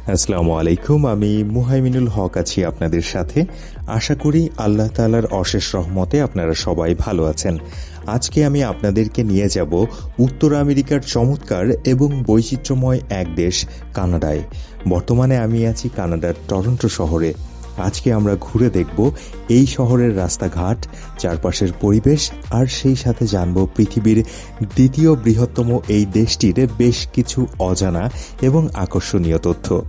আসসালামু আলাইকুম। আমি মুহাইমিনুল হক আছি আপনাদের সাথে। আশা করি আল্লাহ তাআলার অশেষ রহমতে আপনারা সবাই ভালো আছেন। আজকে আমি আপনাদেরকে নিয়ে যাব উত্তর আমেরিকার চমৎকার এবং বৈচিত্র্যময় এক দেশ কানাডায়। বর্তমানে আমি আছি কানাডার টরন্টো শহরে। আজকে আমরা ঘুরে দেখব এই শহরের রাস্তাঘাট, চারপাশের পরিবেশ, আর সেই সাথে জানব পৃথিবীর দ্বিতীয় বৃহত্তম এই দেশটির বেশ কিছু অজানা এবং আকর্ষণীয় তথ্য।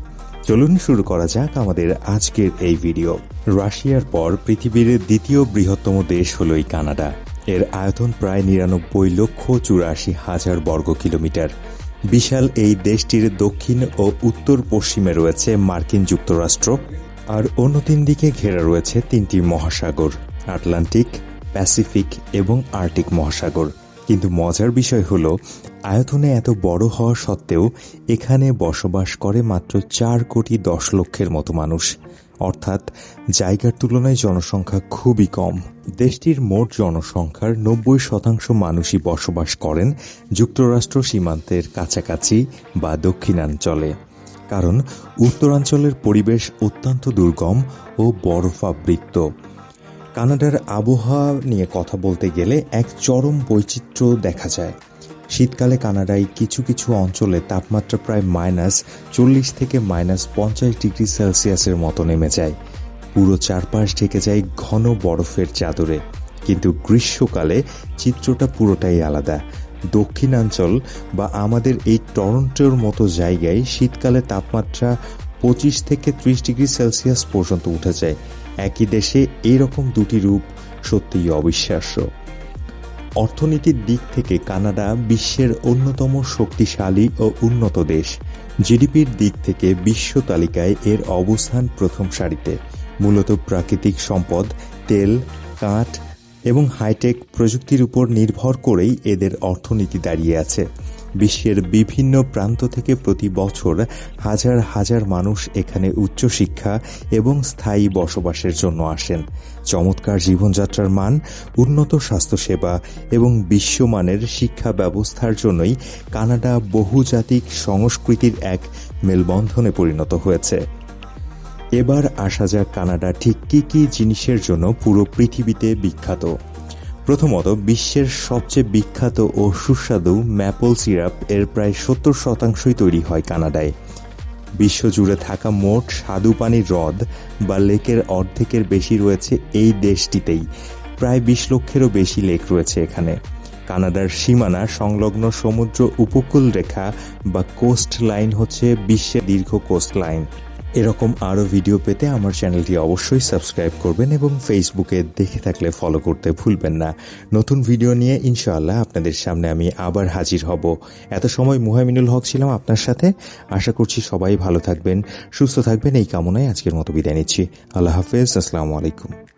চলুন শুরু করা যাক আমাদের আজকের এই ভিডিও। রাশিয়ার পর পৃথিবীর দ্বিতীয় বৃহত্তম দেশ হল এই কানাডা। এর আয়তন প্রায় ৯৯,৮৪,০০০ বর্গ কিলোমিটার। বিশাল এই দেশটির দক্ষিণ ও উত্তর পশ্চিমে রয়েছে মার্কিন যুক্তরাষ্ট্র, আর অন্য তিন দিকে ঘেরা রয়েছে তিনটি মহাসাগর, আটলান্টিক, প্যাসিফিক এবং আর্কটিক মহাসাগর। কিন্তু মজার বিষয় হল, আয়তনে এত বড় হওয়া সত্ত্বেও এখানে বসবাস করে মাত্র ৪,১০,০০,০০০ মতো মানুষ, অর্থাৎ জায়গার তুলনায় জনসংখ্যা খুবই কম। দেশটির মোট জনসংখ্যার ৯০% মানুষই বসবাস করেন যুক্তরাষ্ট্র সীমান্তের কাছাকাছি বা দক্ষিণাঞ্চলে, কারণ উত্তরাঞ্চলের পরিবেশ অত্যন্ত দুর্গম ও বরফাবৃত। কানাডার আবহাওয়া নিয়ে কথা বলতে গেলে এক চরম বৈচিত্র্য দেখা যায়। শীতকালে কানাডায় কিছু কিছু অঞ্চলে তাপমাত্রা প্রায় -40 থেকে -50 ডিগ্রি সেলসিয়াসের মতো নেমে যায়। পুরো চারপাশ ঢেকে যায় ঘন বরফের চাদরে। কিন্তু গ্রীষ্মকালে চিত্রটা পুরোটাই আলাদা। দক্ষিণাঞ্চল বা আমাদের এই টরন্টোর মতো জায়গায় শীতকালে তাপমাত্রা 25 থেকে 30 ডিগ্রি সেলসিয়াস পর্যন্ত উঠে যায়। একই দেশে এইরকম দুটি রূপ সত্যিই অবিশ্বাস্য। অর্থনীতির দিক থেকে কানাডা বিশ্বের অন্যতম শক্তিশালী ও উন্নত দেশ। জিডিপির দিক থেকে বিশ্ব তালিকায় এর অবস্থান প্রথম সারিতে। মূলত প্রাকৃতিক সম্পদ, তেল, কাঠ এবং হাইটেক প্রযুক্তির উপর নির্ভর করেই এদের অর্থনীতি দাঁড়িয়ে আছে। বিশ্বের বিভিন্ন প্রান্ত থেকে প্রতি বছর হাজার হাজার মানুষ এখানে উচ্চশিক্ষা এবং স্থায়ী বসবাসের জন্য আসেন। চমৎকার জীবনযাত্রার মান, উন্নত স্বাস্থ্যসেবা এবং বিশ্বমানের শিক্ষা ব্যবস্থার জন্যই কানাডা বহুজাতিক সংস্কৃতির এক মেলবন্ধনে পরিণত হয়েছে। এবার আসা যাক কানাডা ঠিক কী কী জিনিসের জন্য পুরো পৃথিবীতে বিখ্যাত। প্রথমত, বিশ্বের সবচেয়ে বিখ্যাত ও সুস্বাদু ম্যাপল সিরাপ এর প্রায় 70% তৈরি হয় কানাডায়। বিশ্বজুড়ে থাকা মোট স্বাদু পানির হ্রদ বা লেকের অর্ধেকের বেশি রয়েছে এই দেশটিতেই। প্রায় 20 লক্ষেরও বেশি লেক রয়েছে এখানে। কানাডার সীমানা সংলগ্ন সমুদ্র উপকূল রেখা বা কোস্ট লাইন হচ্ছে বিশ্বের দীর্ঘ কোস্ট লাইন। এরকম আরও ভিডিও পেতে আমার চ্যানেলটি অবশ্যই সাবস্ক্রাইব করবেন এবং ফেসবুকে দেখে থাকলে ফলো করতে ভুলবেন না। নতুন ভিডিও নিয়ে ইনশাআল্লাহ আপনাদের সামনে আমি আবার হাজির হব। এত সময় মুহাইমিনুল হক ছিলাম আপনার সাথে। আশা করছি সবাই ভালো থাকবেন, সুস্থ থাকবেন, এই কামনায় আজকের মতো বিদায় নিচ্ছি। আল্লাহ হাফেজ। আসসালামু আলাইকুম।